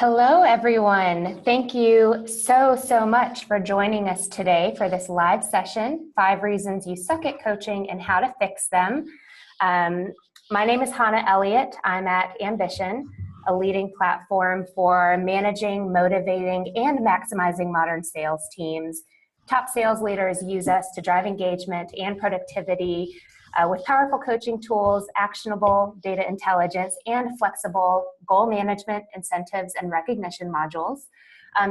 Hello, everyone. Thank you so much for joining us today for this live session, 5 Reasons You Suck at Coaching and How to Fix Them. My name is Hannah Elliott. I'm at Ambition, a leading platform for managing, motivating, and maximizing modern sales teams. Top sales leaders use us to drive engagement and productivity with powerful coaching tools, actionable data intelligence, and flexible goal management, incentives, and recognition modules.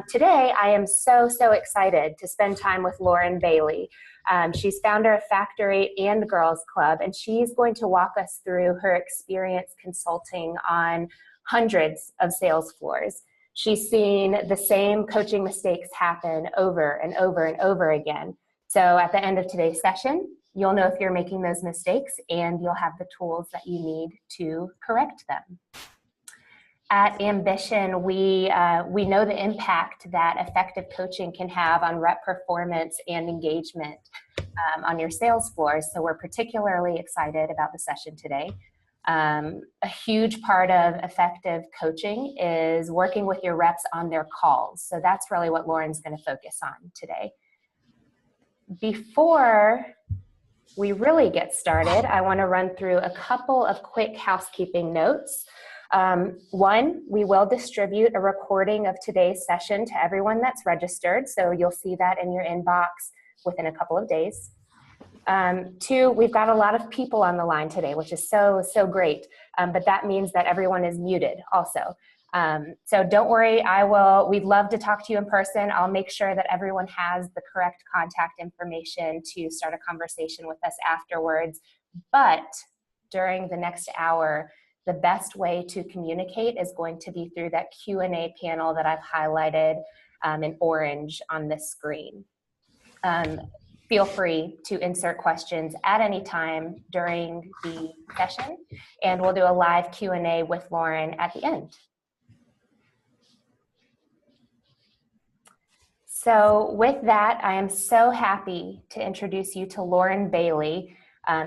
Today, I am so excited to spend time with Lauren Bailey. She's founder of Factor 8 and Girls Club, and she's going to walk us through her experience consulting on hundreds of sales floors. She's seen the same coaching mistakes happen over and over again. So at the end of today's session, you'll know if you're making those mistakes, and you'll have the tools that you need to correct them. At Ambition, we know the impact that effective coaching can have on rep performance and engagement on your sales floors. So we're particularly excited about the session today. A huge part of effective coaching is working with your reps on their calls. So that's really what Lauren's going to focus on today. Before we really get started, I want to run through a couple of quick housekeeping notes. One, we will distribute a recording of today's session to everyone that's registered, so you'll see that in your inbox within a couple of days. Two, we've got a lot of people on the line today, which is so great, but that means that everyone is muted also. So don't worry, we'd love to talk to you in person. I'll make sure that everyone has the correct contact information to start a conversation with us afterwards. But during the next hour, the best way to communicate is going to be through that Q&A panel that I've highlighted in orange on this screen. Feel free to insert questions at any time during the session, and we'll do a live Q&A with Lauren at the end. So with that, I am so happy to introduce you to Lauren Bailey,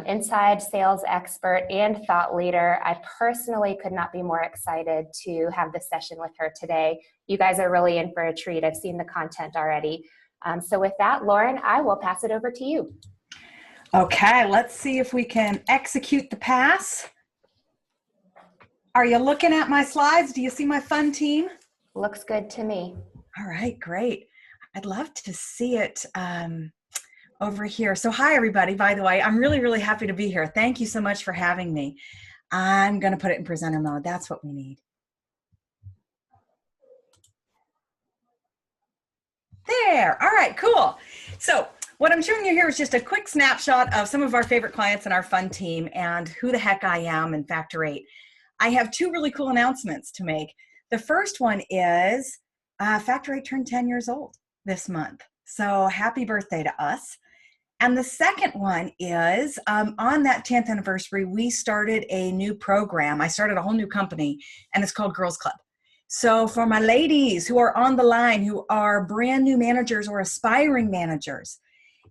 inside sales expert and thought leader. I personally could not be more excited to have this session with her today. You guys are really in for a treat. I've seen the content already. So with that, Lauren, I will pass it over to you. Okay, let's see if we can execute the pass. Are you looking at my slides? Do you see my fun team? Looks good to me. All right, great. I'd love to see it over here. So hi, everybody. By the way, I'm really happy to be here. Thank you so much for having me. I'm going to put it in presenter mode. That's what we need. There. All right, cool. So what I'm showing you here is just a quick snapshot of some of our favorite clients in our fun team and who the heck I am in Factor 8. I have 2 really cool announcements to make. The first one is Factor 8 turned 10 years old this month. So happy birthday to us. And the second one is on that 10th anniversary, we started a new program. I started a whole new company, and it's called Girls Club. So for my ladies who are on the line, who are brand new managers or aspiring managers,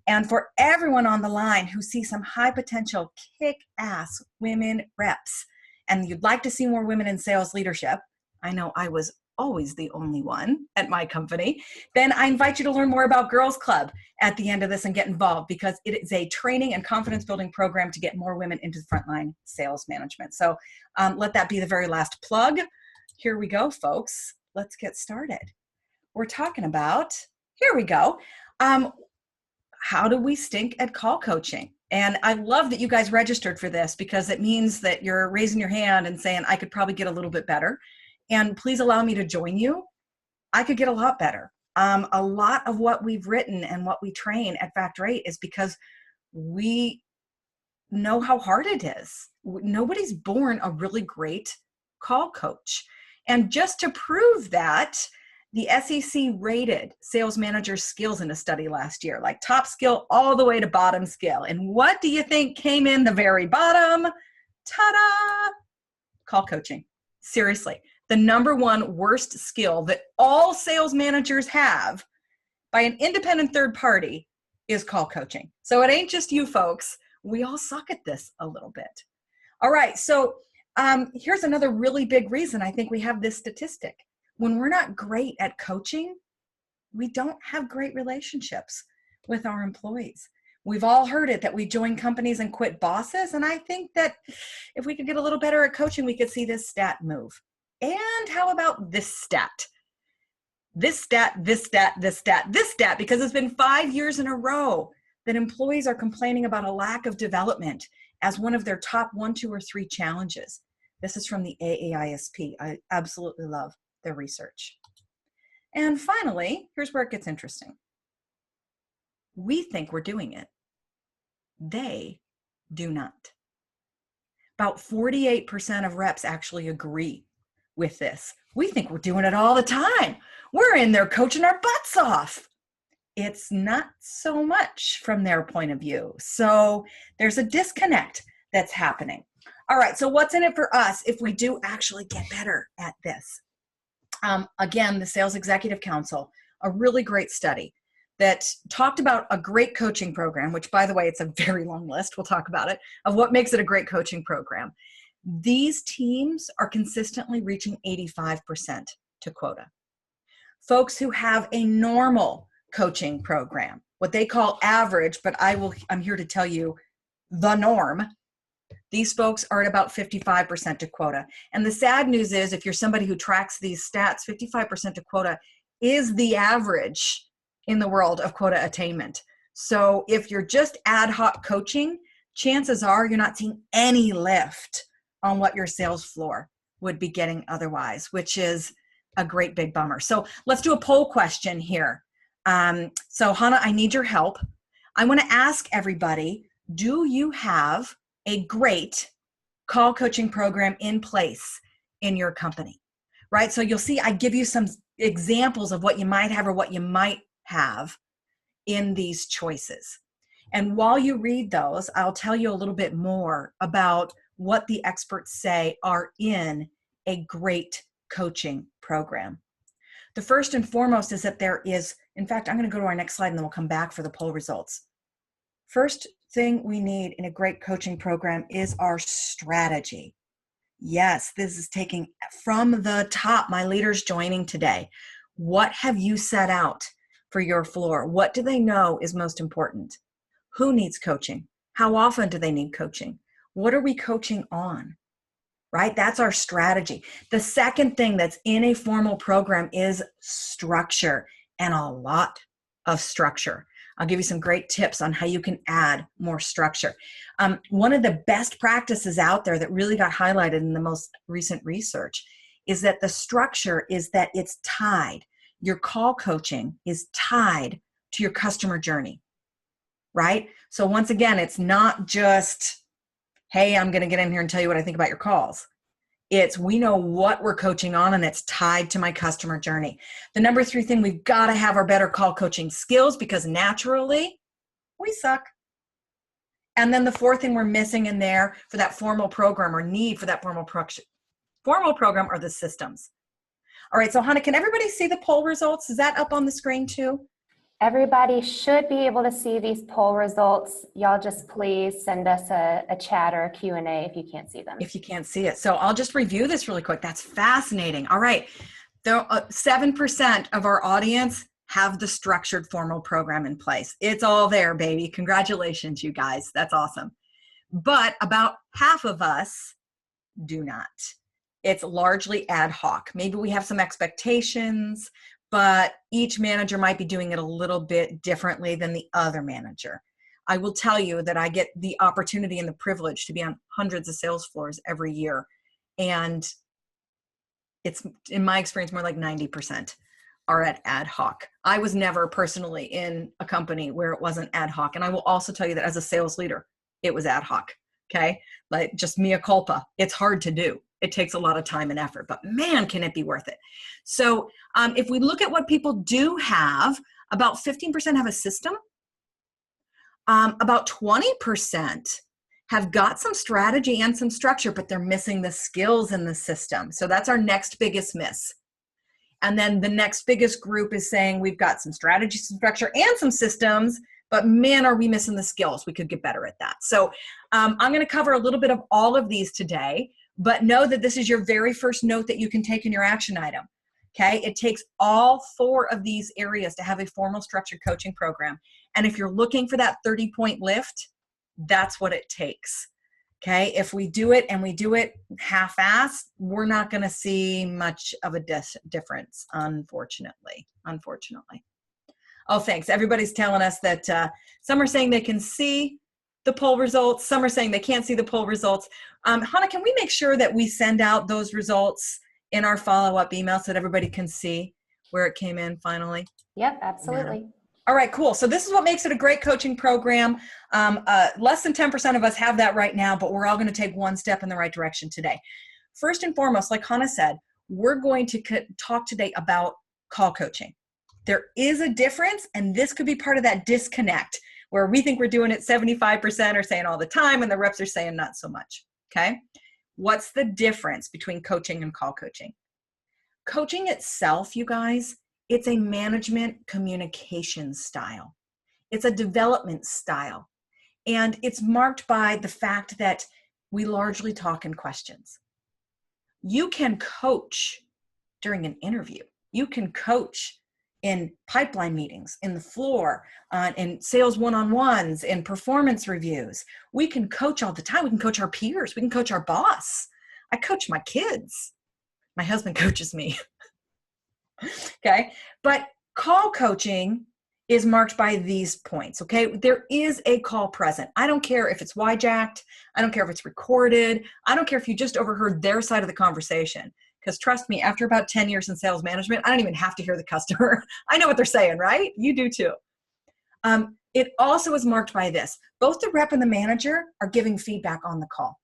and for everyone on the line who see some high potential kick-ass women reps, and you'd like to see more women in sales leadership, I know I was always the only one at my company, then I invite you to learn more about Girls Club at the end of this and get involved, because it is a training and confidence building program to get more women into frontline sales management. So let that be the very last plug. Here we go, folks. Let's get started. We're talking about, here we go, how do we stink at call coaching? And I love that you guys registered for this, because it means that you're raising your hand and saying, I could probably get a little bit better. And please allow me to join you. I could get a lot better. A lot of what we've written and what we train at Factor 8 is because we know how hard it is. Nobody's born a really great call coach. And just to prove that, the SEC rated sales managers' skills in a study last year, like top skill all the way to bottom skill. And what do you think came in the very bottom? Ta-da! Call coaching. Seriously. The #1 worst skill that all sales managers have by an independent third party is call coaching. So it ain't just you folks. We all suck at this a little bit. All right. So here's another really big reason I think we have this statistic. when we're not great at coaching, we don't have great relationships with our employees. We've all heard it that we join companies and quit bosses. And I think that if we could get a little better at coaching, we could see this stat move. And how about this stat? This stat, this stat, this stat, this stat, because it's been 5 years in a row that employees are complaining about a lack of development as one of their top 1, 2, or 3 challenges. This is from the AAISP. I absolutely love their research. And finally, here's where it gets interesting. We think we're doing it. They do not. About 48% of reps actually agree with this. We think we're doing it all the time. We're in there coaching our butts off. It's not so much from their point of view. So there's a disconnect that's happening. All right, so what's in it for us if we do actually get better at this? Again, the Sales Executive Council, a really great study that talked about a great coaching program, which, by the way, it's a very long list. We'll talk about it, of what makes it a great coaching program. These teams are consistently reaching 85% to quota. Folks who have a normal coaching program, what they call average, but I'm here to tell you the norm. These folks are at about 55% to quota. And the sad news is, if you're somebody who tracks these stats, 55% to quota is the average in the world of quota attainment. So if you're just ad hoc coaching, chances are you're not seeing any lift on what your sales floor would be getting otherwise, which is a great big bummer. So let's do a poll question here. So Hannah, I need your help. I want to ask everybody, do you have a great call coaching program in place in your company? Right? So you'll see I give you some examples of what you might have or what you might have in these choices. And while you read those, I'll tell you a little bit more about what the experts say are in a great coaching program. The first and foremost is that there is, in fact, I'm going to go to our next slide and then we'll come back for the poll results. First thing we need in a great coaching program is our strategy. Yes, this is taking from the top, my leaders joining today. What have you set out for your floor? What do they know is most important? Who needs coaching? How often do they need coaching? What are we coaching on? Right? That's our strategy. The second thing that's in a formal program is structure, and a lot of structure. I'll give you some great tips on how you can add more structure. One of the best practices out there that really got highlighted in the most recent research is that the structure is that it's tied. Your call coaching is tied to your customer journey, right? So once again, it's not just, hey, I'm going to get in here and tell you what I think about your calls. It's, we know what we're coaching on and it's tied to my customer journey. The number 3 thing, we've got to have our better call coaching skills because naturally we suck. And then the 4th thing we're missing in there for that formal program or need for that formal program are the systems. All right, so Hannah, can everybody see the poll results? Is that up on the screen too? Everybody should be able to see these poll results. Y'all just please send us a chat or a Q&A if you can't see them. If you can't see it. So I'll just review this really quick. That's fascinating. All right. 7% of our audience have the structured formal program in place. It's all there, baby. Congratulations, you guys. That's awesome. But about half of us do not. It's largely ad hoc. Maybe we have some expectations, but each manager might be doing it a little bit differently than the other manager. I will tell you that I get the opportunity and the privilege to be on hundreds of sales floors every year. And it's, in my experience, more like 90% are at ad hoc. I was never personally in a company where it wasn't ad hoc. And I will also tell you that as a sales leader, it was ad hoc. Okay. Like, just mea culpa. It's hard to do. It takes a lot of time and effort, but man, can it be worth it. So if we look at what people do have, about 15% have a system. About 20% have got some strategy and some structure, but they're missing the skills in the system. So that's our next biggest miss. And then the next biggest group is saying we've got some strategy, some structure, and some systems, but man, are we missing the skills. We could get better at that. So I'm going to cover a little bit of all of these today, but know that this is your very first note that you can take in your action item. Okay, it takes all 4 of these areas to have a formal structured coaching program. And if you're looking for that 30-point lift, that's what it takes. Okay, if we do it and we do it half-assed, we're not going to see much of a difference, unfortunately. Oh, thanks. Everybody's telling us that some are saying they can see the poll results. Some are saying they can't see the poll results. Hannah, can we make sure that we send out those results in our follow-up email so that everybody can see where it came in finally? Yep, absolutely. Yeah. All right, cool. So this is what makes it a great coaching program. Less than 10% of us have that right now, but we're all going to take one step in the right direction today. First and foremost, like Hannah said, we're going to talk today about call coaching. There is a difference, and this could be part of that disconnect where we think we're doing it 75% or saying all the time, and the reps are saying not so much, okay? What's the difference between coaching and call coaching? Coaching itself, you guys, it's a management communication style. It's a development style. And it's marked by the fact that we largely talk in questions. You can coach during an interview. You can coach in pipeline meetings, in the floor, in sales one-on-ones, in performance reviews. We can coach all the time. We can coach our peers. We can coach our boss. I coach my kids. My husband coaches me. Okay, but call coaching is marked by these points, okay? There is a call present. I don't care if it's hijacked. I don't care if it's recorded. I don't care if you just overheard their side of the conversation. Because trust me, after about 10 years in sales management, I don't even have to hear the customer. I know what they're saying, right? You do too. It also is marked by this. Both the rep and the manager are giving feedback on the call.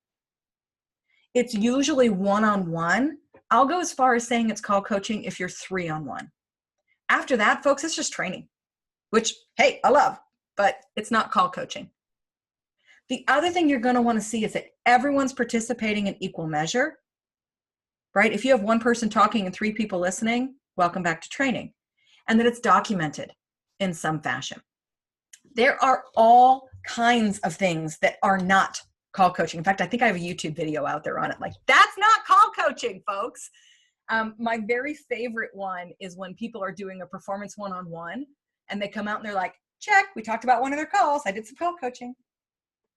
It's usually one-on-one. I'll go as far as saying it's call coaching if you're 3-on-1. After that, folks, it's just training, which, hey, I love, but it's not call coaching. The other thing you're going to want to see is that everyone's participating in equal measure, right? If you have one person talking and 3 people listening, welcome back to training. And that it's documented in some fashion. There are all kinds of things that are not call coaching. In fact, I think I have a YouTube video out there on it. Like, that's not call coaching, folks. My very favorite one is when people are doing a performance one-on-one and they come out and they're like, check, we talked about one of their calls. I did some call coaching.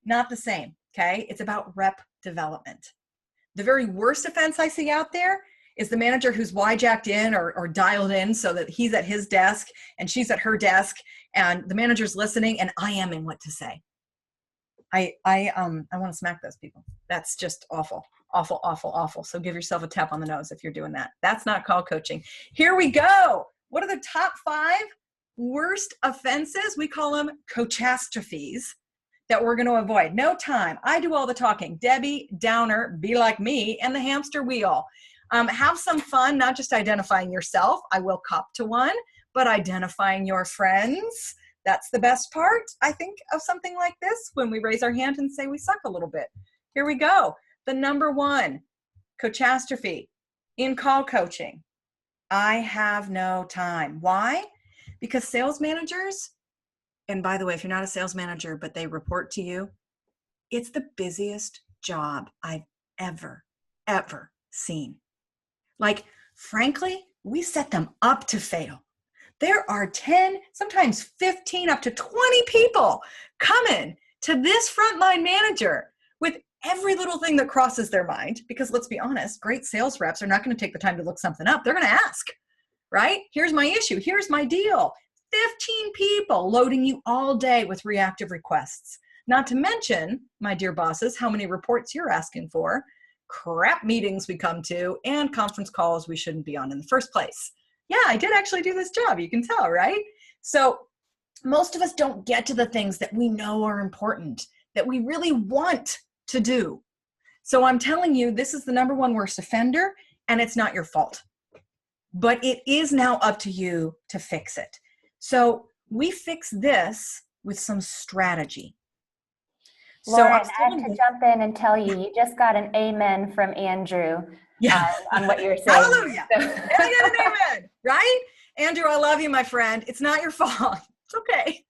Not the same, okay? It's about rep development. The very worst offense I see out there is the manager who's hijacked in or dialed in so that he's at his desk and she's at her desk and the manager's listening and I am in what to say. I want to smack those people. That's just awful, awful, awful, awful. So give yourself a tap on the nose if you're doing that. That's not call coaching. Here we go. What are the top 5 worst offenses? We call them Coach-astrophies that we're going to avoid. No time. I do all the talking. Debbie Downer, be like me, and the hamster wheel. Have some fun, not just identifying yourself. I will cop to one, but identifying your friends. That's the best part, I think, of something like this, when we raise our hand and say we suck a little bit. Here we go. The number 1, Coach-astrophe in call coaching. I have no time. Why? Because sales managers, and by the way, if you're not a sales manager, but they report to you, it's the busiest job I've ever seen. Like, frankly, we set them up to fail. There are 10, sometimes 15, up to 20 people coming to this frontline manager with every little thing that crosses their mind. Because let's be honest, great sales reps are not going to take the time to look something up. They're going to ask, right? Here's my issue. Here's my deal. 15 people loading you all day with reactive requests. Not to mention, my dear bosses, how many reports you're asking for, crap meetings we come to, and conference calls we shouldn't be on in the first place. Yeah, I did actually do this job. You can tell, right? So most of us don't get to the things that we know are important, that we really want to do. So I'm telling you, this is the number 1 worst offender, and it's not your fault. But it is now up to you to fix it. So we fix this with some strategy. Lauren, I have to jump in and tell you, you just got an amen from Andrew. Yeah. On what you're saying. Hallelujah. So. And I get an amen, right? Andrew, I love you, my friend. It's not your fault. It's okay.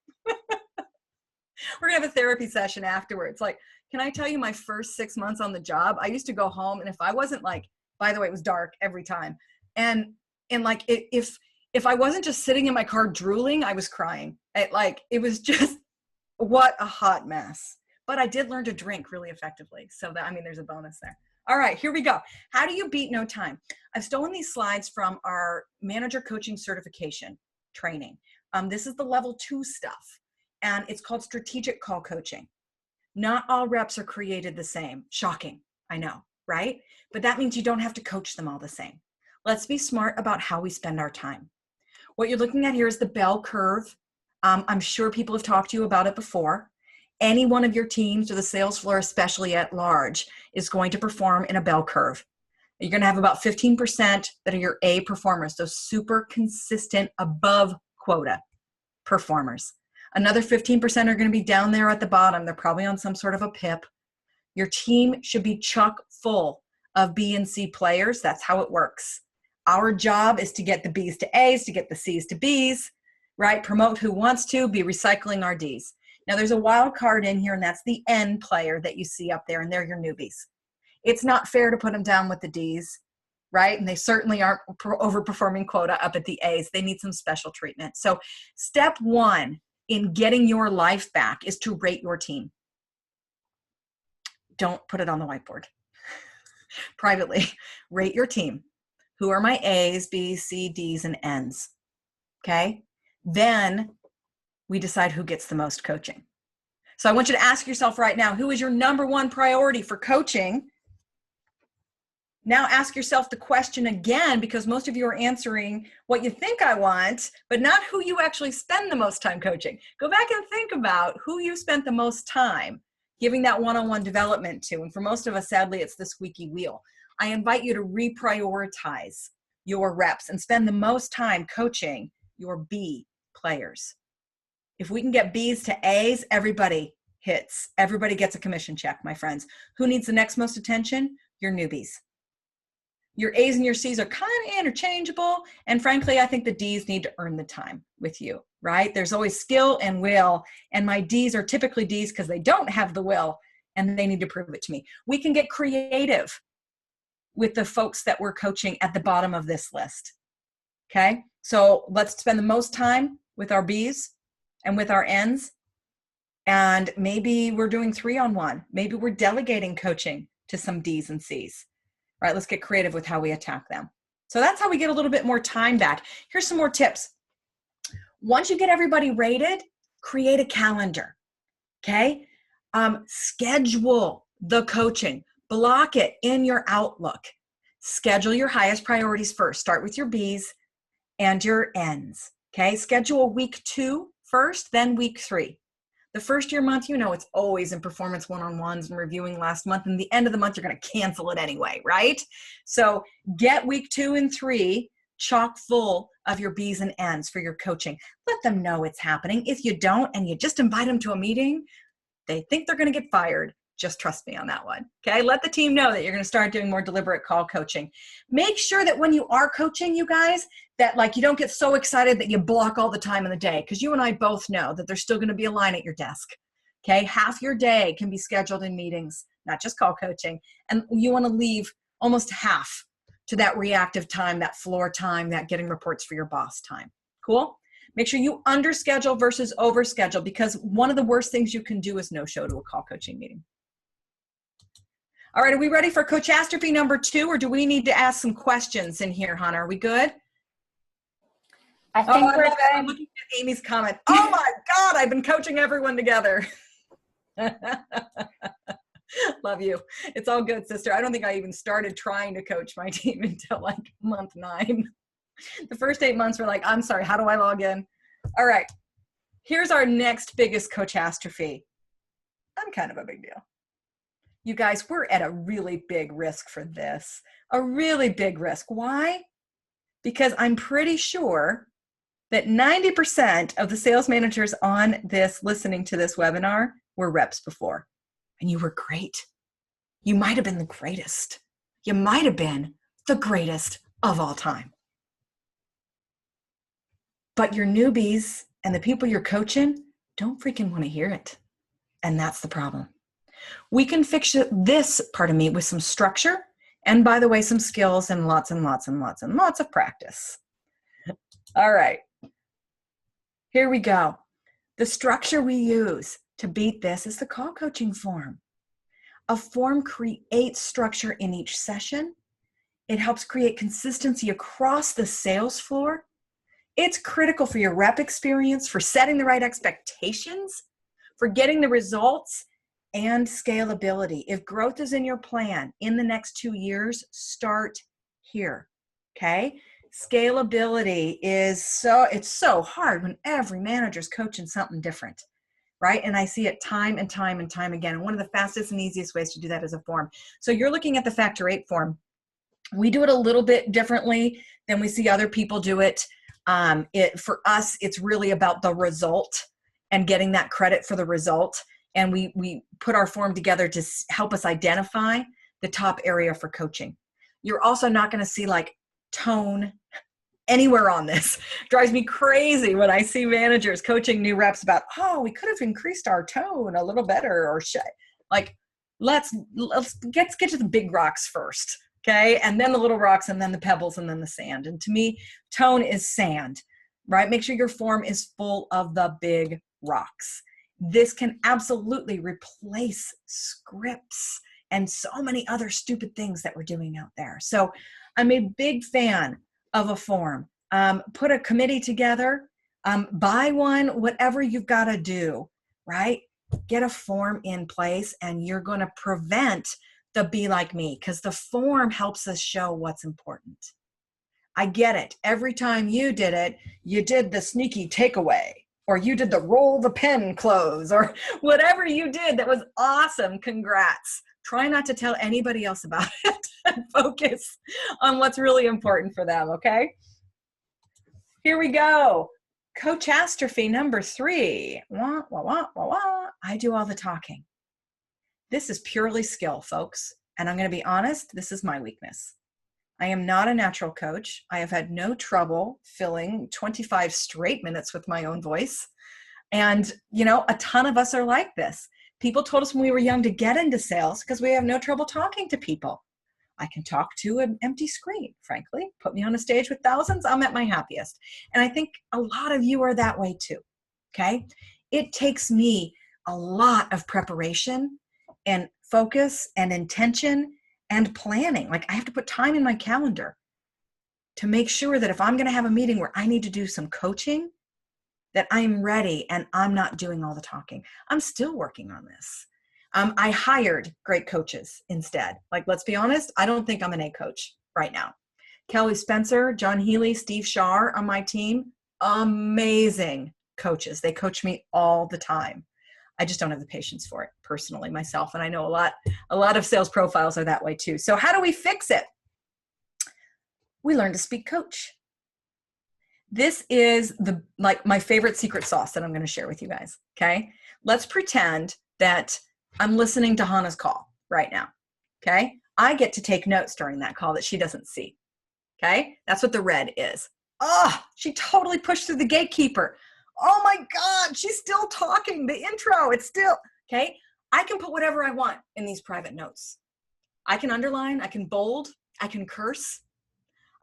We're going to have a therapy session afterwards. Like, can I tell you my first 6 months on the job? I used to go home, and if I wasn't like, by the way, it was dark every time. And And like, if I wasn't just sitting in my car drooling, I was crying. It was just, what a hot mess. But I did learn to drink really effectively. So that, I mean, there's a bonus there. All right, here we go. How do you beat no time? I've stolen these slides from our manager coaching certification training. This is the level 2 stuff, and it's called strategic call coaching. Not all reps are created the same. Shocking, I know, right? But that means you don't have to coach them all the same. Let's be smart about how we spend our time. What you're looking at here is the bell curve. I'm sure people have talked to you about it before. Any one of your teams or the sales floor, especially at large, is going to perform in a bell curve. You're going to have about 15% that are your A performers, those super consistent above quota performers. Another 15% are going to be down there at the bottom. They're probably on some sort of a PIP. Your team should be chock full of B and C players. That's how it works. Our job is to get the B's to A's, to get the C's to B's, right? Promote who wants to, be recycling our D's. Now there's a wild card in here, and that's the N player that you see up there, and they're your newbies. It's not fair to put them down with the D's, right? And they certainly aren't overperforming quota up at the A's. They need some special treatment. So step 1 in getting your life back is to rate your team. Don't put it on the whiteboard. Privately, rate your team. Who are my A's, B's, C, D's, and N's? Okay? Then we decide who gets the most coaching. So I want you to ask yourself right now, who is your number 1 priority for coaching? Now ask yourself the question again, because most of you are answering what you think I want, but not who you actually spend the most time coaching. Go back and think about who you spent the most time giving that one-on-one development to. And for most of us, sadly, it's the squeaky wheel. I invite you to reprioritize your reps and spend the most time coaching your B players. If we can get B's to A's, everybody hits. Everybody gets a commission check, my friends. Who needs the next most attention? Your newbies. Your A's and your C's are kind of interchangeable. And frankly, I think the D's need to earn the time with you, right? There's always skill and will. And my D's are typically D's because they don't have the will and they need to prove it to me. We can get creative with the folks that we're coaching at the bottom of this list. Okay? So let's spend the most time with our B's and with our N's. And maybe we're doing 3-on-1. Maybe we're delegating coaching to some D's and C's. All right, let's get creative with how we attack them. So that's how we get a little bit more time back. Here's some more tips. Once you get everybody rated, create a calendar, okay? Schedule the coaching. Block it in your Outlook. Schedule your highest priorities first. Start with your B's and your N's, okay? Schedule week 2 first, then week 3. The first year month, you know, it's always in performance one-on-ones and reviewing last month. And the end of the month, you're going to cancel it anyway, right? So get week 2 and 3 chock full of your B's and N's for your coaching. Let them know it's happening. If you don't, and you just invite them to a meeting, they think they're going to get fired. Just trust me on that one, okay? Let the team know that you're going to start doing more deliberate call coaching. Make sure that when you are coaching, you guys, that like you don't get so excited that you block all the time in the day, because you and I both know that there's still going to be a line at your desk, okay? Half your day can be scheduled in meetings, not just call coaching, and you want to leave almost half to that reactive time, that floor time, that getting reports for your boss time. Cool? Make sure you underschedule versus overschedule, because one of the worst things you can do is no show to a call coaching meeting. All right, are we ready for Coach-astrophe number 2, or do we need to ask some questions in here, Hannah? Are we good? I think we're good. I'm looking at Amy's comment. Oh my God, I've been coaching everyone together. Love you. It's all good, sister. I don't think I even started trying to coach my team until like month 9. The first 8 months were like, I'm sorry, how do I log in? All right, here's our next biggest Coach-astrophe. I'm kind of a big deal. You guys, we're at a really big risk for this. A really big risk. Why? Because I'm pretty sure that 90% of the sales managers on this, listening to this webinar, were reps before. And you were great. You might have been the greatest. You might have been the greatest of all time. But your newbies and the people you're coaching don't freaking want to hear it. And that's the problem. We can fix this part of me with some structure, and by the way, some skills and lots and lots and lots and lots of practice. All right, here we go. The structure we use to beat this is the call coaching form. A form creates structure in each session. It helps create consistency across the sales floor. It's critical for your rep experience, for setting the right expectations, for getting the results, and scalability. If growth is in your plan in the next 2 years, start here, okay? Scalability is it's so hard when every manager's coaching something different, right? And I see it time and time and time again. And one of the fastest and easiest ways to do that is a form. So you're looking at the Factor 8 form. We do it a little bit differently than we see other people do it. For us, it's really about the result and getting that credit for the result. And we put our form together to help us identify the top area for coaching. You're also not going to see like tone anywhere on this. Drives me crazy when I see managers coaching new reps about, oh, we could have increased our tone a little better, or like, let's get to the big rocks first. Okay. And then the little rocks, and then the pebbles, and then the sand. And to me, tone is sand, right? Make sure your form is full of the big rocks. This can absolutely replace scripts and so many other stupid things that we're doing out there. So I'm a big fan of a form. Put a committee together, buy one, whatever you've got to do, right? Get a form in place, and you're going to prevent the be like me, because the form helps us show what's important. I get it. Every time you did it, you did the sneaky takeaway, or you did the roll the pen close, or whatever you did that was awesome. Congrats. Try not to tell anybody else about it and focus on what's really important for them, okay? Here we go. Coach-astrophe number 3. Wah, wah, wah, wah, wah. I do all the talking. This is purely skill, folks. And I'm going to be honest, this is my weakness. I am not a natural coach. I have had no trouble filling 25 straight minutes with my own voice. And, you know, a ton of us are like this. People told us when we were young to get into sales because we have no trouble talking to people. I can talk to an empty screen, frankly. Put me on a stage with thousands, I'm at my happiest. And I think a lot of you are that way too, okay? It takes me a lot of preparation and focus and intention and planning. Like, I have to put time in my calendar to make sure that if I'm going to have a meeting where I need to do some coaching, that I'm ready and I'm not doing all the talking. I'm still working on this. I hired great coaches instead. Like, let's be honest, I don't think I'm an A coach right now. Kelly Spencer, John Healy, Steve Shar on my team, amazing coaches. They coach me all the time. I just don't have the patience for it personally myself. And I know a lot of sales profiles are that way too. So how do we fix it? We learn to speak coach. This is my favorite secret sauce that I'm going to share with you guys. Okay. Let's pretend that I'm listening to Hannah's call right now. Okay. I get to take notes during that call that she doesn't see. Okay. That's what the red is. Oh, she totally pushed through the gatekeeper. Oh my God, she's still talking. The intro, it's still, okay? I can put whatever I want in these private notes. I can underline, I can bold, I can curse,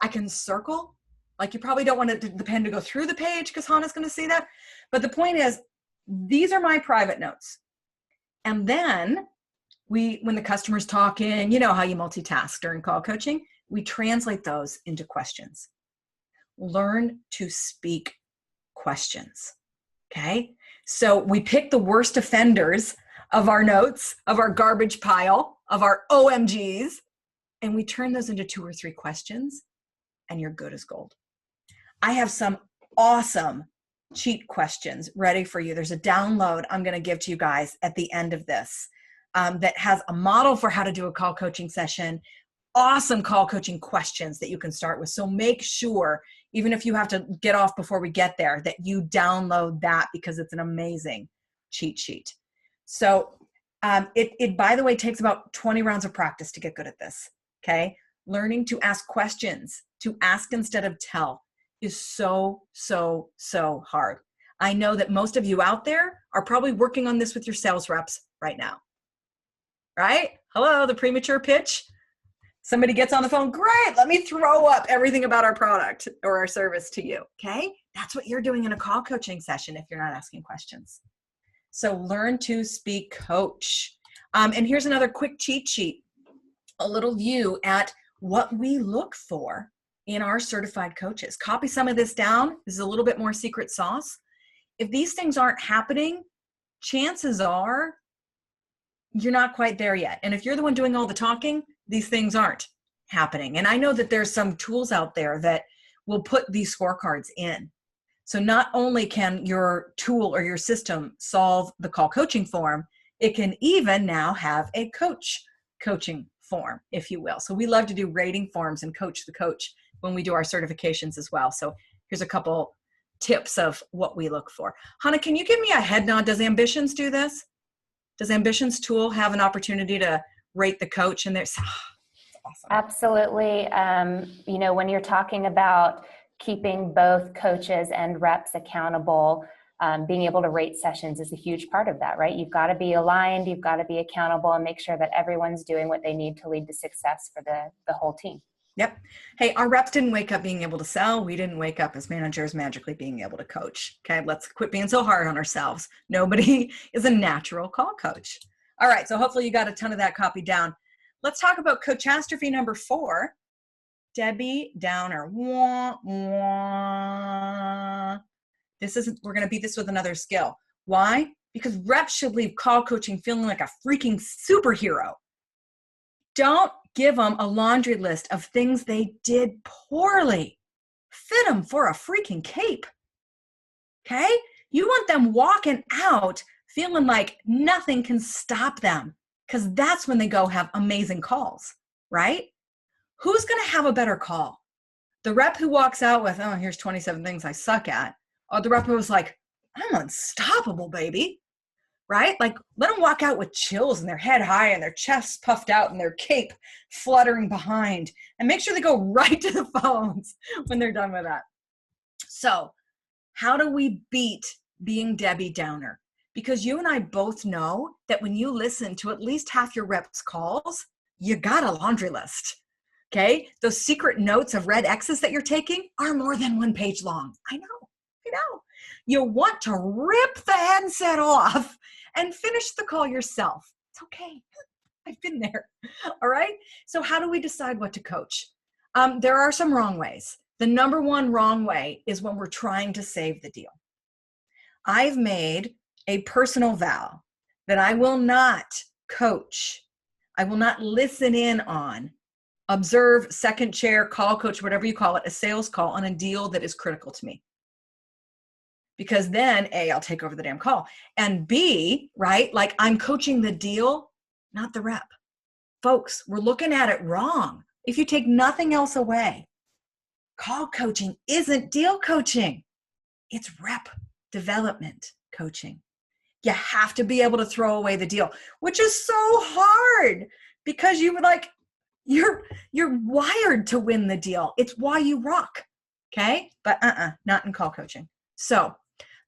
I can circle. Like, you probably don't want the pen to go through the page because Hannah's going to see that. But the point is, these are my private notes. And then when the customer's talking, you know how you multitask during call coaching, we translate those into questions. Learn to speak questions. Okay. So we pick the worst offenders of our notes, of our garbage pile, of our OMGs, and we turn those into 2 or 3 questions, and you're good as gold. I have some awesome cheat questions ready for you. There's a download I'm going to give to you guys at the end of this that has a model for how to do a call coaching session, awesome call coaching questions that you can start with. So make sure, even if you have to get off before we get there, that you download that, because it's an amazing cheat sheet. So it, by the way, takes about 20 rounds of practice to get good at this, okay? Learning to ask questions, to ask instead of tell, is so, so, so hard. I know that most of you out there are probably working on this with your sales reps right now, right? Hello, the premature pitch. Somebody gets on the phone, great, let me throw up everything about our product or our service to you, okay? That's what you're doing in a call coaching session if you're not asking questions. So learn to speak coach. And here's another quick cheat sheet, a little view at what we look for in our certified coaches. Copy some of this down. This is a little bit more secret sauce. If these things aren't happening, chances are you're not quite there yet. And if you're the one doing all the talking, these things aren't happening. And I know that there's some tools out there that will put these scorecards in. So not only can your tool or your system solve the call coaching form, it can even now have a coach coaching form, if you will. So we love to do rating forms and coach the coach when we do our certifications as well. So here's a couple tips of what we look for. Hannah, can you give me a head nod? Does Ambitions do this? Does Ambitions tool have an opportunity to rate the coach? And there's awesome. Absolutely. You know, when you're talking about keeping both coaches and reps accountable, being able to rate sessions is a huge part of that, right? You've got to be aligned, you've got to be accountable, and make sure that everyone's doing what they need to lead to success for the whole team. Yep. Hey, our reps didn't wake up being able to sell. We didn't wake up as managers magically being able to coach. Okay, let's quit being so hard on ourselves. Nobody is a natural call coach. All right, so hopefully you got a ton of that copied down. Let's talk about Coach-astrophe number 4, Debbie Downer. Wah, wah. We're going to beat this with another skill. Why? Because reps should leave call coaching feeling like a freaking superhero. Don't give them a laundry list of things they did poorly. Fit them for a freaking cape. Okay? You want them walking out feeling like nothing can stop them, because that's when they go have amazing calls, right? Who's going to have a better call? The rep who walks out with, oh, here's 27 things I suck at, or the rep who was like, I'm unstoppable, baby. Right? Like, let them walk out with chills and their head high and their chests puffed out and their cape fluttering behind, and make sure they go right to the phones when they're done with that. So how do we beat being Debbie Downer? Because you and I both know that when you listen to at least half your reps' calls, you got a laundry list. Okay? Those secret notes of red X's that you're taking are more than 1 page long. I know. You want to rip the handset off and finish the call yourself. It's okay. I've been there. All right. So how do we decide what to coach? There are some wrong ways. The number one wrong way is when we're trying to save the deal. I've made a personal vow that I will not coach. I will not listen in on, observe, second chair, call coach, whatever you call it, a sales call on a deal that is critical to me. Because then A, I'll take over the damn call. And B, right, like I'm coaching the deal, not the rep. Folks, we're looking at it wrong. If you take nothing else away, call coaching isn't deal coaching. It's rep development coaching. You have to be able to throw away the deal, which is so hard because you're wired to win the deal. It's why you rock. Okay? But not in call coaching. So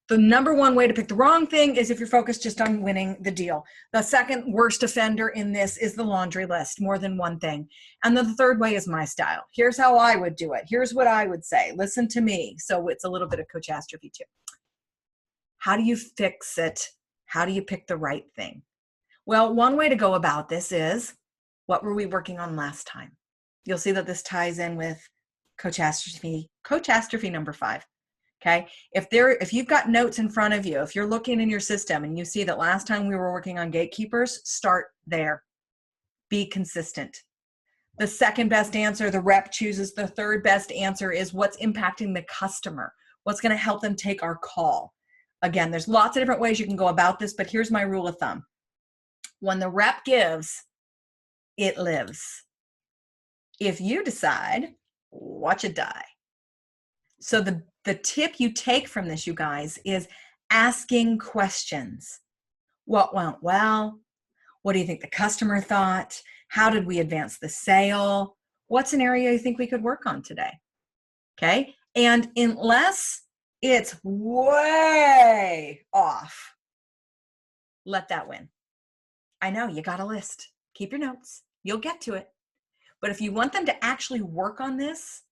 the number one way to pick the wrong thing is if you're focused just on winning the deal. The second worst offender in this is the laundry list, more than one thing. And then the third way is my style. Here's how I would do it. Here's what I would say. Listen to me. So it's a little bit of Coach-astrophe too. How do you fix it? How do you pick the right thing? Well, one way to go about this is, what were we working on last time? You'll see that this ties in with Coach-astrophe number 5. Okay. If you've got notes in front of you, if you're looking in your system and you see that last time we were working on gatekeepers, start there. Be consistent. The second best answer, the rep chooses. The third best answer is what's impacting the customer. What's going to help them take our call? Again, there's lots of different ways you can go about this, but here's my rule of thumb. When the rep gives, it lives. If you decide, watch it die. So the tip you take from this, you guys, is asking questions. What went well? What do you think the customer thought? How did we advance the sale? What's an area you think we could work on today? Okay. And unless it's way off, let that win. I know you got a list. Keep your notes. You'll get to it. But if you want them to actually work on this,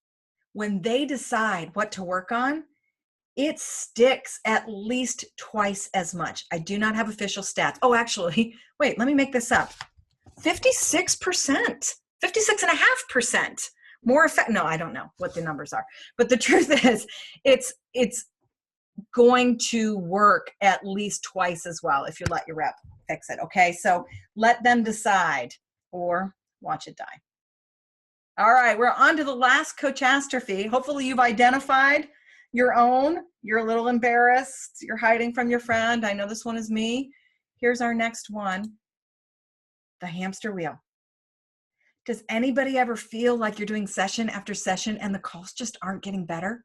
when they decide what to work on, it sticks at least twice as much. I do not have official stats. Oh, actually, wait, let me make this up. 56%, 56.5% more effective. No, I don't know what the numbers are. But the truth is, it's going to work at least twice as well if you let your rep fix it. Okay, so let them decide or watch it die. All right, we're on to the last coach-astrophe. Hopefully you've identified your own. You're a little embarrassed. You're hiding from your friend. I know this one is me. Here's our next one, the hamster wheel. Does anybody ever feel like you're doing session after session and the calls just aren't getting better?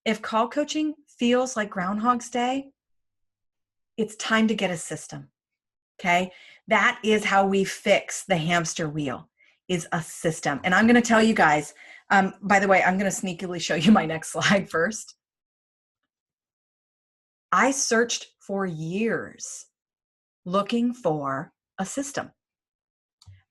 If call coaching feels like Groundhog's Day, it's time to get a system, okay? That is how we fix the hamster wheel, is a system. And I'm gonna tell you guys, by the way, I'm gonna sneakily show you my next slide first. I searched for years looking for a system.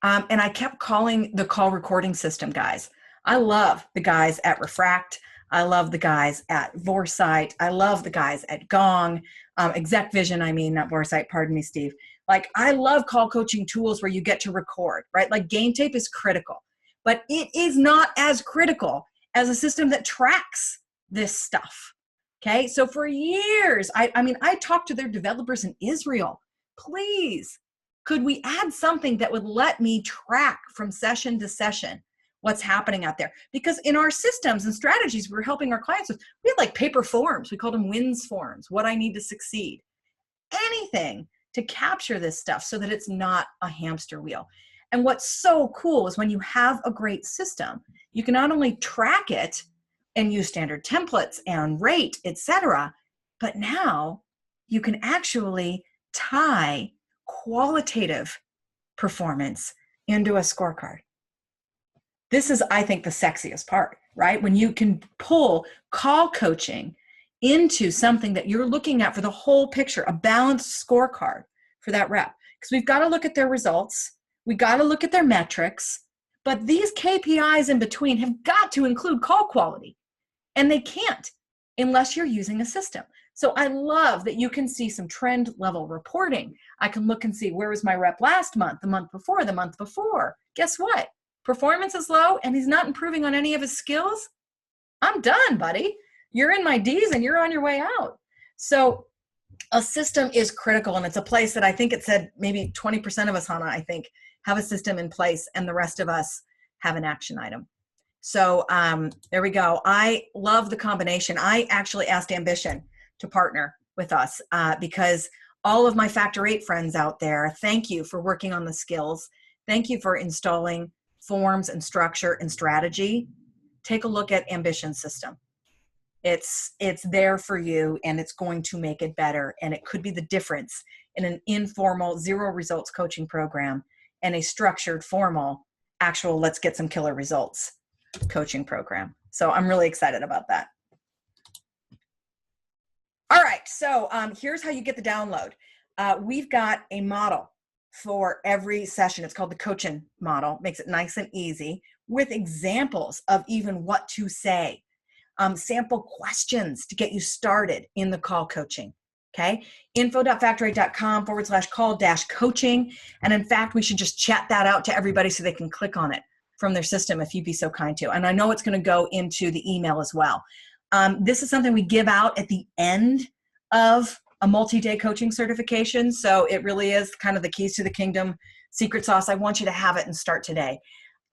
And I kept calling the call recording system guys. I love the guys at Refract. I love the guys at Vorsight. I love the guys at Gong, Exec Vision, I mean, not Vorsight, pardon me, Steve. Like, I love call coaching tools where you get to record, right? Like Game Tape is critical, but it is not as critical as a system that tracks this stuff, okay? So for years, I mean, I talked to their developers in Israel. Please, could we add something that would let me track from session to session what's happening out there? Because in our systems and strategies we were helping our clients with, we had like paper forms. We called them WINS forms, what I need to succeed. Anything to capture this stuff so that it's not a hamster wheel. And what's so cool is when you have a great system, you can not only track it and use standard templates and rate, etc., but now you can actually tie qualitative performance into a scorecard. This is, I think, the sexiest part, right? When you can pull call coaching into something that you're looking at for the whole picture, a balanced scorecard for that rep. Because we've got to look at their results, we got to look at their metrics, but these KPIs in between have got to include call quality, and they can't unless you're using a system. So I love that you can see some trend level reporting. I can look and see, where was my rep last month, the month before, the month before. Guess what? Performance is low and he's not improving on any of his skills. I'm done, buddy. You're in my D's and you're on your way out. So a system is critical, and it's a place that I think it said maybe 20% of us, Hannah, I think, have a system in place, and the rest of us have an action item. So there we go. I love the combination. I actually asked Ambition to partner with us because all of my Factor 8 friends out there, thank you for working on the skills. Thank you for installing forms and structure and strategy. Take a look at Ambition system. It's there for you, and it's going to make it better. And it could be the difference in an informal zero results coaching program and a structured, formal, actual let's get some killer results coaching program. So I'm really excited about that. All right, so here's how you get the download. We've got a model for every session. It's called the coaching model. Makes it nice and easy with examples of even what to say. Sample questions to get you started in the call coaching. Okay, info.factor8.com/call-coaching. And in fact, we should just chat that out to everybody so they can click on it from their system if you'd be so kind to. And I know it's going to go into the email as well. This is something we give out at the end of a multi-day coaching certification. So it really is kind of the keys to the kingdom secret sauce. I want you to have it and start today.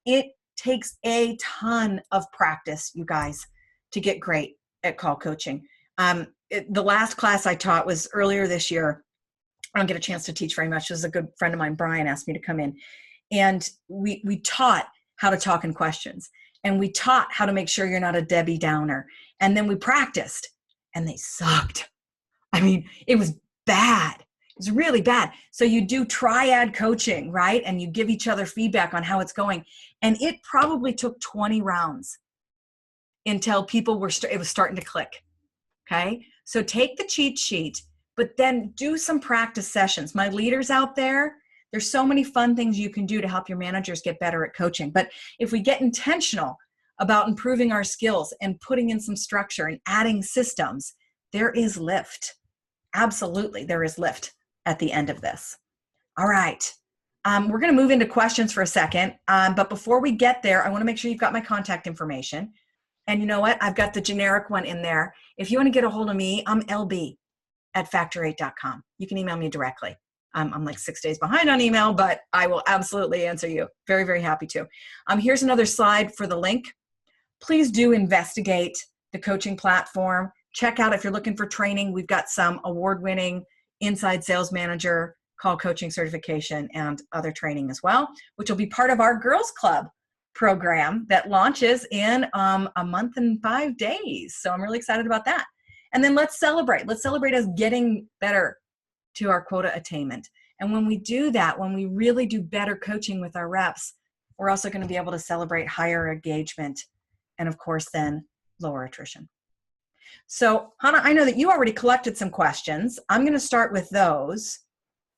It takes a ton of practice, you guys, to get great at call coaching. The last class I taught was earlier this year. I don't get a chance to teach very much. This is a good friend of mine, Brian, asked me to come in. And we taught how to talk in questions. And we taught how to make sure you're not a Debbie Downer. And then we practiced, and they sucked. I mean, it was bad. It was really bad. So you do triad coaching, right? And you give each other feedback on how it's going. And it probably took 20 rounds until people were, it was starting to click. Okay. So take the cheat sheet, but then do some practice sessions. My leaders out there, There's so many fun things you can do to help your managers get better at coaching. But if we get intentional about improving our skills and putting in some structure and adding systems, there is lift. Absolutely, there is lift at the end of this. All right. We're going to move into questions for a second. But before we get there, I want to make sure you've got my contact information. And you know what? I've got the generic one in there. If you want to get a hold of me, I'm lb@factor8.com. You can email me directly. I'm like 6 days behind on email, but I will absolutely answer you. Very, very happy to. Here's another slide for the link. Please do investigate the coaching platform. Check out if you're looking for training. We've got some award-winning inside sales manager call coaching certification and other training as well, which will be part of our Girls Club program that launches in a month and 5 days. So I'm really excited about that. And then let's celebrate. Let's celebrate us getting better to our quota attainment. And when we do that, when we really do better coaching with our reps, we're also going to be able to celebrate higher engagement and, of course, then lower attrition. So, Hannah, I know that you already collected some questions. I'm going to start with those,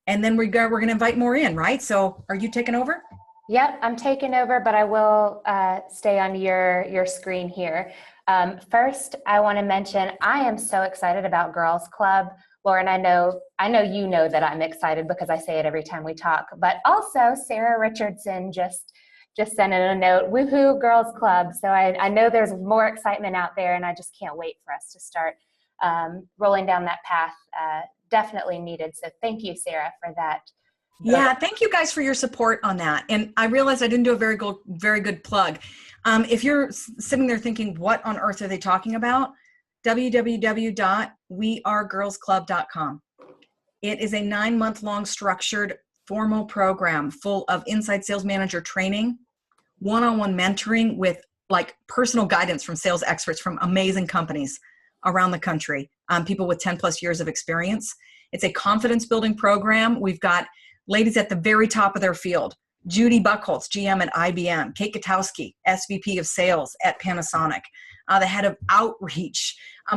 and then we're going to invite more in, right? So are you taking over? Yep, I'm taking over, but I will stay on your screen here. First, I want to mention I am so excited about Girls Club. Lauren, I know you know that I'm excited because I say it every time we talk, but also Sarah Richardson just sent in a note, woohoo, Girls Club. So I know there's more excitement out there, and I just can't wait for us to start rolling down that path. Definitely needed. So thank you, Sarah, for that. Yeah, thank you guys for your support on that. And I realized I didn't do a very good plug. If you're sitting there thinking, what on earth are they talking about? www.wearegirlsclub.com. It is a 9-month-long structured formal program full of inside sales manager training, one-on-one mentoring with like personal guidance from sales experts from amazing companies around the country, people with 10 plus years of experience. It's a confidence building program. We've got ladies at the very top of their field. Judy Buchholz, GM at IBM, Kate Gutowski, SVP of sales at Panasonic, the head of outreach,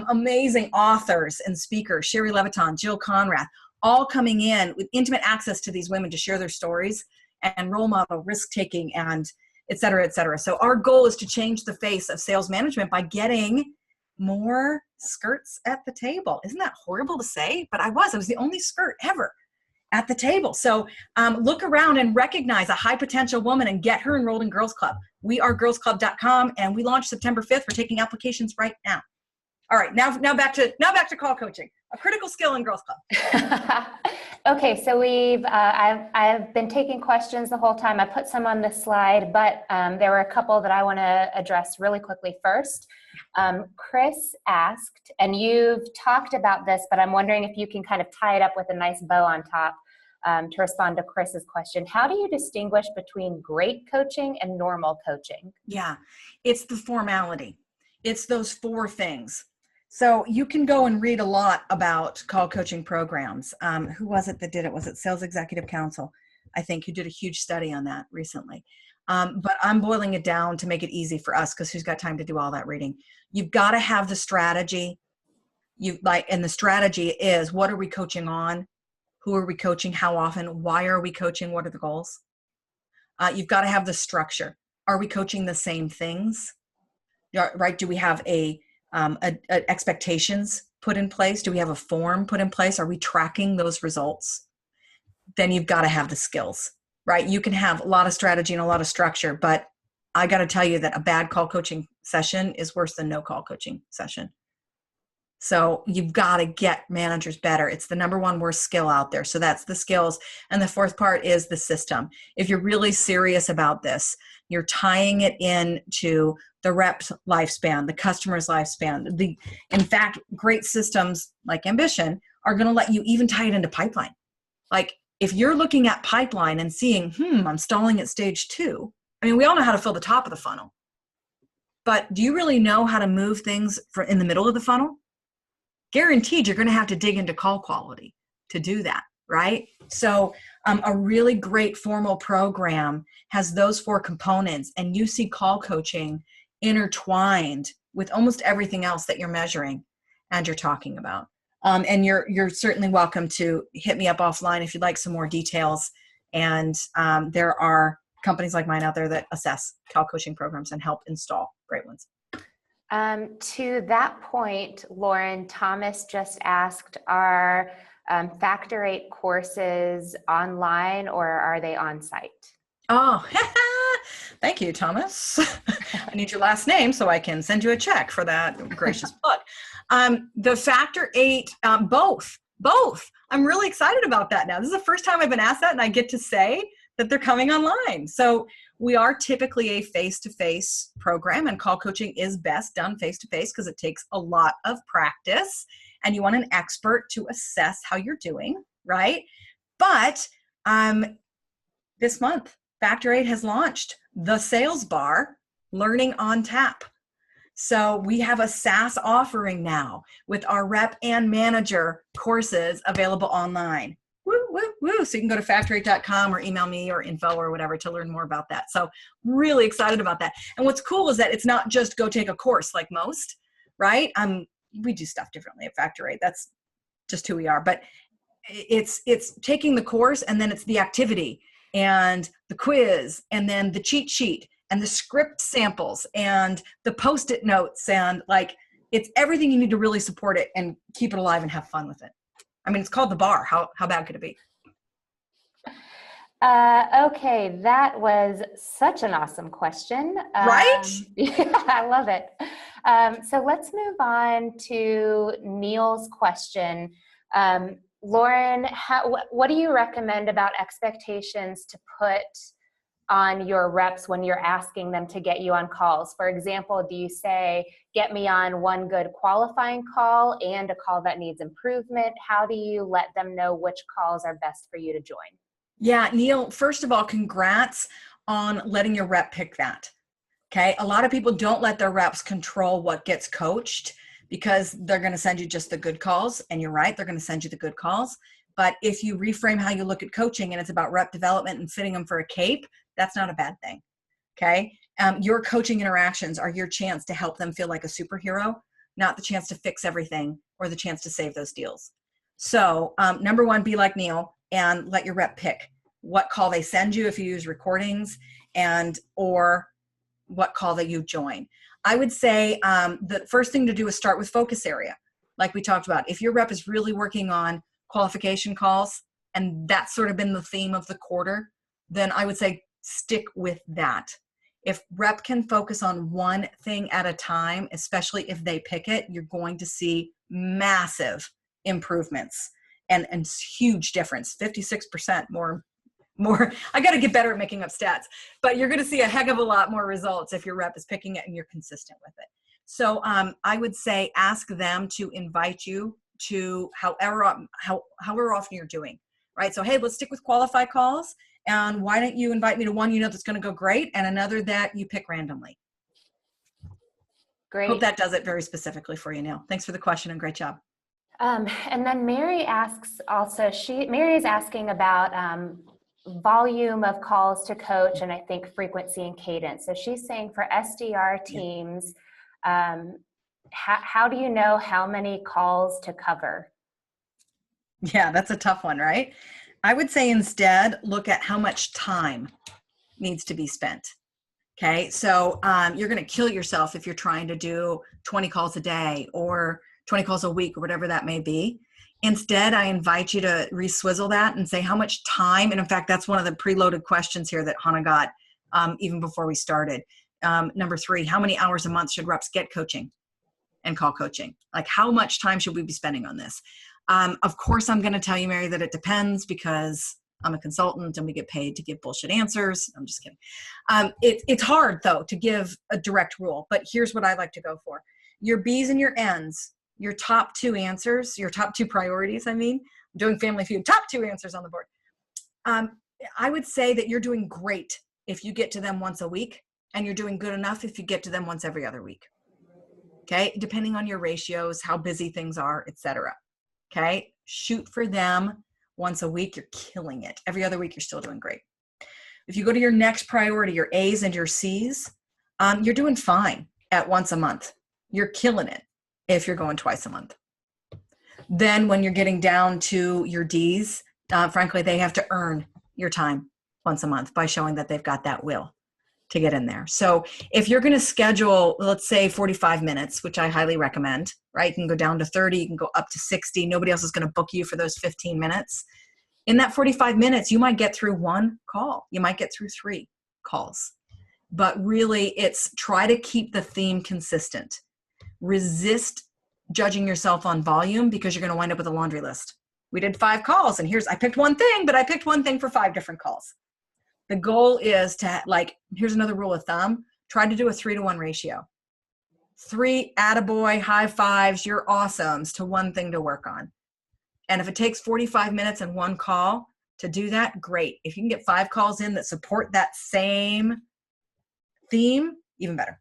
amazing authors and speakers, Sherry Leviton, Jill Conrath, all coming in with intimate access to these women to share their stories and role model risk-taking and et cetera, et cetera. So our goal is to change the face of sales management by getting more skirts at the table. Isn't that horrible to say? But I was the only skirt ever at the table. So look around and recognize a high potential woman and get her enrolled in Girls Club. wearegirlsclub.com, and we launch September 5th. We're taking applications right now. All right, now back to call coaching, a critical skill in Girls Club. Okay, so I've been taking questions the whole time. I put some on this slide, but there were a couple that I want to address really quickly first. Chris asked, and you've talked about this, but I'm wondering if you can kind of tie it up with a nice bow on top to respond to Chris's question. How do you distinguish between great coaching and normal coaching? Yeah, it's the formality. It's those 4 things. So you can go and read a lot about call coaching programs. Who was it that did it? Was it Sales Executive Council? I think who did a huge study on that recently. But I'm boiling it down to make it easy for us because who's got time to do all that reading? You've got to have the strategy. And the strategy is, what are we coaching on? Who are we coaching? How often? Why are we coaching? What are the goals? You've got to have the structure. Are we coaching the same things? Right? Do we have expectations put in place? Do we have a form put in place? Are we tracking those results? Then you've got to have the skills, right? You can have a lot of strategy and a lot of structure, but I got to tell you that a bad call coaching session is worse than no call coaching session. So you've got to get managers better. It's the number 1 worst skill out there. So that's the skills. And the 4th part is the system. If you're really serious about this, you're tying it into the rep's lifespan, the customer's lifespan. In fact, great systems like Ambition are going to let you even tie it into pipeline. Like if you're looking at pipeline and seeing, I'm stalling at stage 2. I mean, we all know how to fill the top of the funnel, but do you really know how to move things in the middle of the funnel? Guaranteed you're going to have to dig into call quality to do that, right? So a really great formal program has those 4 components, and you see call coaching intertwined with almost everything else that you're measuring and you're talking about. And you're certainly welcome to hit me up offline if you'd like some more details And there are companies like mine out there that assess CAL coaching programs and help install great ones. To that point, Lauren, Thomas just asked, are Factor 8 courses online or are they on site? Oh, thank you, Thomas. I need your last name so I can send you a check for that gracious plug. The Factor 8, both. I'm really excited about that now. This is the first time I've been asked that, and I get to say that they're coming online. So we are typically a face-to-face program, and call coaching is best done face-to-face because it takes a lot of practice, and you want an expert to assess how you're doing, right? But this month, Factor 8 has launched the Sales Bar Learning on Tap. So we have a SaaS offering now with our rep and manager courses available online. Woo, woo, woo. So you can go to factor8.com or email me or info or whatever to learn more about that. So really excited about that. And what's cool is that it's not just go take a course like most, right? We do stuff differently at Factor 8. That's just who we are. But it's taking the course, and then it's the activity and the quiz and then the cheat sheet and the script samples and the Post-it notes, and like it's everything you need to really support it and keep it alive and have fun with it. I mean, it's called the bar. How bad could it be? Okay, that was such an awesome question. Right? Yeah, I love it. So let's move on to Neil's question. Lauren, what do you recommend about expectations to put on your reps when you're asking them to get you on calls? For example, do you say, get me on one good qualifying call and a call that needs improvement? How do you let them know which calls are best for you to join? Yeah, Neil, first of all, congrats on letting your rep pick that. Okay. A lot of people don't let their reps control what gets coached because they're going to send you just the good calls. And you're right, they're going to send you the good calls. But if you reframe how you look at coaching and it's about rep development and fitting them for a cape, that's not a bad thing. Okay. Your coaching interactions are your chance to help them feel like a superhero, not the chance to fix everything or the chance to save those deals. So number one, be like Neil and let your rep pick what call they send you if you use recordings, and or what call that you join. I would say the first thing to do is start with focus area. Like we talked about, if your rep is really working on qualification calls and that's sort of been the theme of the quarter, then I would say stick with that. If rep can focus on one thing at a time, especially if they pick it, you're going to see massive improvements and huge difference, 56% more. I got to get better at making up stats, but you're going to see a heck of a lot more results if your rep is picking it and you're consistent with it. So I would say ask them to invite you to however often you're doing, right? So, hey, let's stick with qualified calls. And why don't you invite me to one you know that's going to go great and another that you pick randomly? Great. Hope that does it very specifically for you, Neil. Thanks for the question and great job. And then Mary asks also, Mary is asking about volume of calls to coach and I think frequency and cadence. So she's saying for SDR teams, how do you know how many calls to cover? Yeah, that's a tough one, right? I would say instead look at how much time needs to be spent. Okay, so you're going to kill yourself if you're trying to do 20 calls a day or 20 calls a week or whatever that may be. Instead, I invite you to re-swizzle that and say how much time, and in fact, that's one of the preloaded questions here that Hannah got even before we started. Number 3, how many hours a month should reps get coaching and call coaching? Like how much time should we be spending on this? Of course, I'm going to tell you, Mary, that it depends because I'm a consultant and we get paid to give bullshit answers. I'm just kidding. It's hard, though, to give a direct rule, but here's what I like to go for. Your B's and your N's, your top 2 answers, your top 2 priorities, I'm doing Family Feud, top 2 answers on the board. I would say that you're doing great if you get to them once a week, and you're doing good enough if you get to them once every other week. Okay, depending on your ratios, how busy things are, etc. Okay, shoot for them once a week, you're killing it. Every other week, you're still doing great. If you go to your next priority, your A's and your C's, you're doing fine at once a month. You're killing it if you're going twice a month. Then when you're getting down to your D's, frankly, they have to earn your time once a month by showing that they've got that will to get in there. So if you're going to schedule, let's say 45 minutes, which I highly recommend, right? You can go down to 30, you can go up to 60. Nobody else is going to book you for those 15 minutes. In that 45 minutes, you might get through one call. You might get through 3 calls. But really, it's try to keep the theme consistent. Resist judging yourself on volume because you're going to wind up with a laundry list. We did 5 calls and I picked one thing, but I picked one thing for 5 different calls. The goal is to, here's another rule of thumb, try to do a 3-to-1 ratio. 3 attaboy, high fives, you're awesomes to one thing to work on. And if it takes 45 minutes and 1 call to do that, great. If you can get 5 calls in that support that same theme, even better.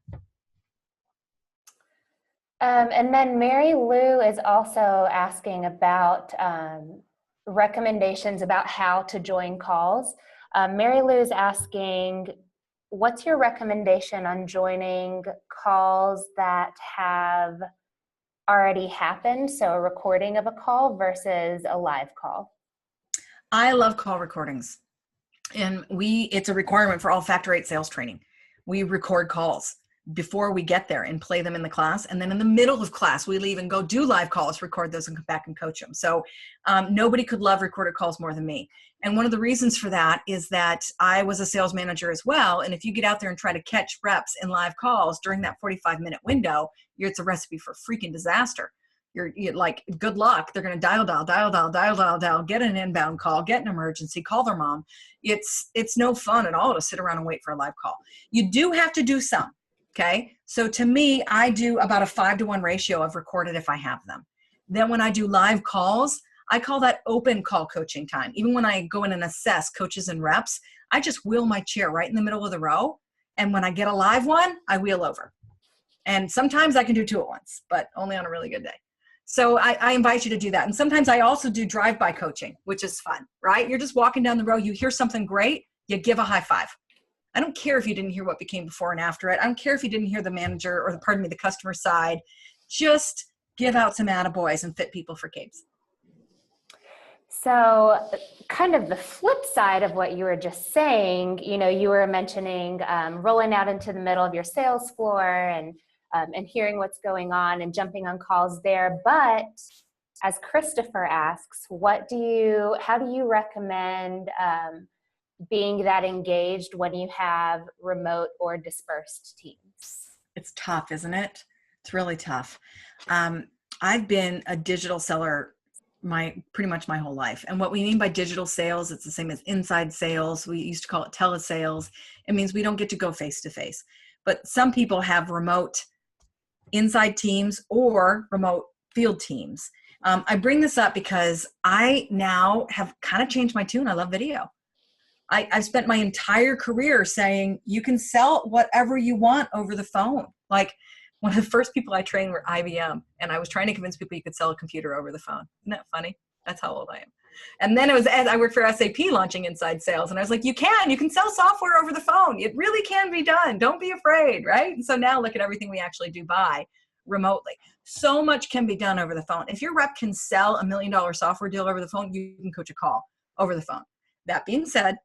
And then Mary Lou is also asking about recommendations about how to join calls. Mary Lou is asking, what's your recommendation on joining calls that have already happened, so a recording of a call versus a live call? I love call recordings. And it's a requirement for all Factor 8 sales training. We record calls before we get there and play them in the class. And then in the middle of class, we leave and go do live calls, record those and come back and coach them. So nobody could love recorded calls more than me. And one of the reasons for that is that I was a sales manager as well. And if you get out there and try to catch reps in live calls during that 45-minute window, it's a recipe for freaking disaster. You're like, good luck. They're going to dial, get an inbound call, get an emergency, call their mom. It's no fun at all to sit around and wait for a live call. You do have to do some. Okay. So to me, I do about a 5-to-1 ratio of recorded if I have them. Then when I do live calls, I call that open call coaching time. Even when I go in and assess coaches and reps, I just wheel my chair right in the middle of the row. And when I get a live one, I wheel over. And sometimes I can do 2 at once, but only on a really good day. So I invite you to do that. And sometimes I also do drive-by coaching, which is fun, right? You're just walking down the road, you hear something great, you give a high five. I don't care if you didn't hear what became before and after it. I don't care if you didn't hear the manager or the customer side. Just give out some attaboys and fit people for capes. So kind of the flip side of what you were just saying, you were mentioning rolling out into the middle of your sales floor and hearing what's going on and jumping on calls there. But as Christopher asks, how do you recommend being that engaged when you have remote or dispersed teams? It's tough, isn't it? It's really tough. I've been a digital seller pretty much my whole life. And what we mean by digital sales, it's the same as inside sales. We used to call it telesales. It means we don't get to go face to face. But some people have remote inside teams or remote field teams. I bring this up because I now have kind of changed my tune. I love video. I've spent my entire career saying you can sell whatever you want over the phone. Like one of the first people I trained were IBM, and I was trying to convince people you could sell a computer over the phone. Isn't that funny? That's how old I am. And then it was as I worked for SAP launching inside sales, and I was like, you can sell software over the phone. It really can be done. Don't be afraid, right? And so now look at everything we actually do buy remotely. So much can be done over the phone. If your rep can sell $1 million software deal over the phone, you can coach a call over the phone. That being said,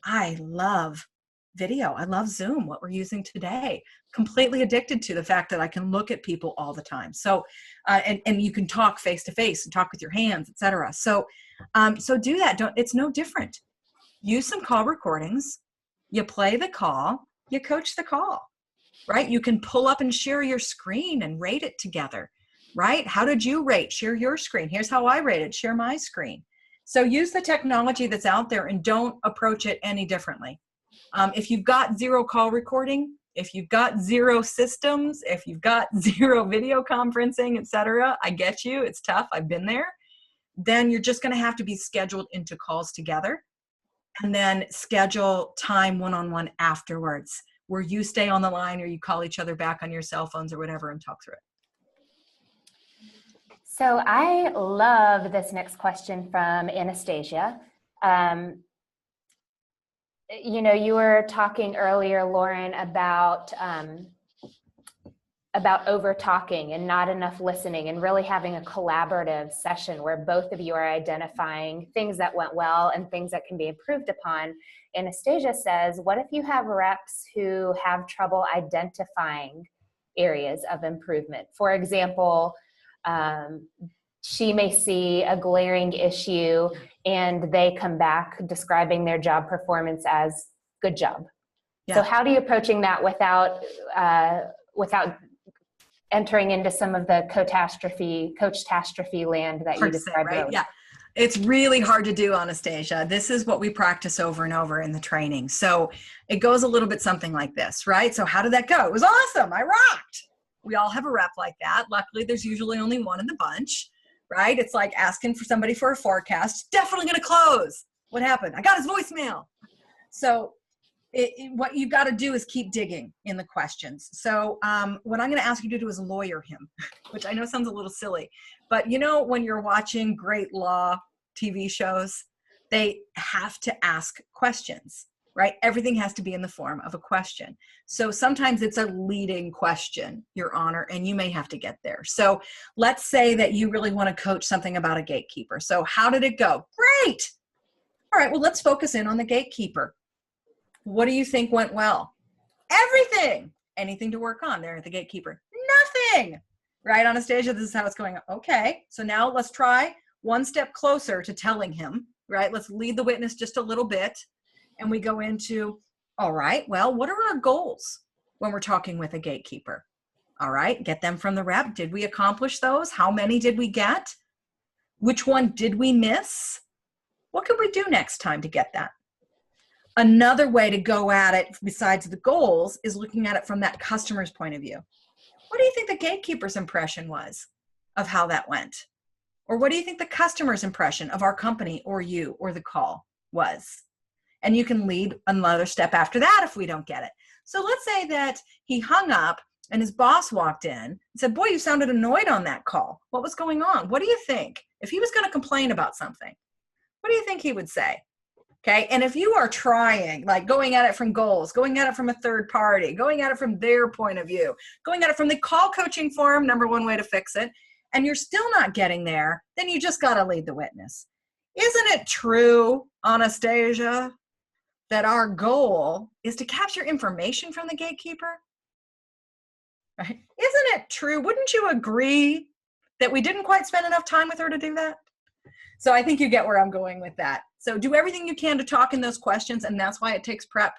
I love video. I love Zoom, what we're using today. Completely addicted to the fact that I can look at people all the time. So, and you can talk face to face and talk with your hands, etc. So do that. It's no different. Use some call recordings. You play the call. You coach the call, right? You can pull up and share your screen and rate it together, right? How did you rate? Share your screen. Here's how I rated. Share my screen. So use the technology that's out there and don't approach it any differently. If you've got 0 call recording, if you've got 0 systems, if you've got 0 video conferencing, etc., I get you. It's tough. I've been there. Then you're just going to have to be scheduled into calls together and then schedule time one-on-one afterwards where you stay on the line or you call each other back on your cell phones or whatever and talk through it. So I love this next question from Anastasia. You were talking earlier, Lauren, about about over talking and not enough listening, and really having a collaborative session where both of you are identifying things that went well and things that can be improved upon. Anastasia says, what if you have reps who have trouble identifying areas of improvement? For example, she may see a glaring issue and they come back describing their job performance as good job. Yeah. So how are you approaching that without entering into some of the coach-astrophe land that you described earlier? Yeah, it's really hard to do, Anastasia. This is what we practice over and over in the training. So it goes a little bit something like this, right? So how did that go? It was awesome. I rocked. We all have a rep like that. Luckily, there's usually only one in the bunch, right? It's like asking for somebody for a forecast. Definitely going to close. What happened? I got his voicemail. So what you've got to do is keep digging in the questions. So what I'm going to ask you to do is lawyer him, which I know sounds a little silly, but you know, when you're watching great law TV shows, they have to ask questions, right? Everything has to be in the form of a question. So sometimes it's a leading question, Your Honor, and you may have to get there. So let's say that you really want to coach something about a gatekeeper. So how did it go? Great. All right, well, let's focus in on the gatekeeper. What do you think went well? Everything. Anything to work on there at the gatekeeper? Nothing. Right, Anastasia? This is how it's going. Okay, so now let's try one step closer to telling him, right? Let's lead the witness just a little bit. And we go into, all right, well, what are our goals when we're talking with a gatekeeper? All right, get them from the rep. Did we accomplish those? How many did we get? Which one did we miss? What can we do next time to get that? Another way to go at it besides the goals is looking at it from that customer's point of view. What do you think the gatekeeper's impression was of how that went? Or what do you think the customer's impression of our company or you or the call was? And you can lead another step after that if we don't get it. So let's say that he hung up and his boss walked in and said, boy, you sounded annoyed on that call. What was going on? What do you think? If he was going to complain about something, what do you think he would say? Okay, and if you are trying, like going at it from goals, going at it from a third party, going at it from their point of view, going at it from the call coaching forum, number one way to fix it, and you're still not getting there, then you just got to lead the witness. Isn't it true, Anastasia, that our goal is to capture information from the gatekeeper? Right? Isn't it true? Wouldn't you agree that we didn't quite spend enough time with her to do that? So I think you get where I'm going with that. So do everything you can to talk in those questions, and that's why it takes prep,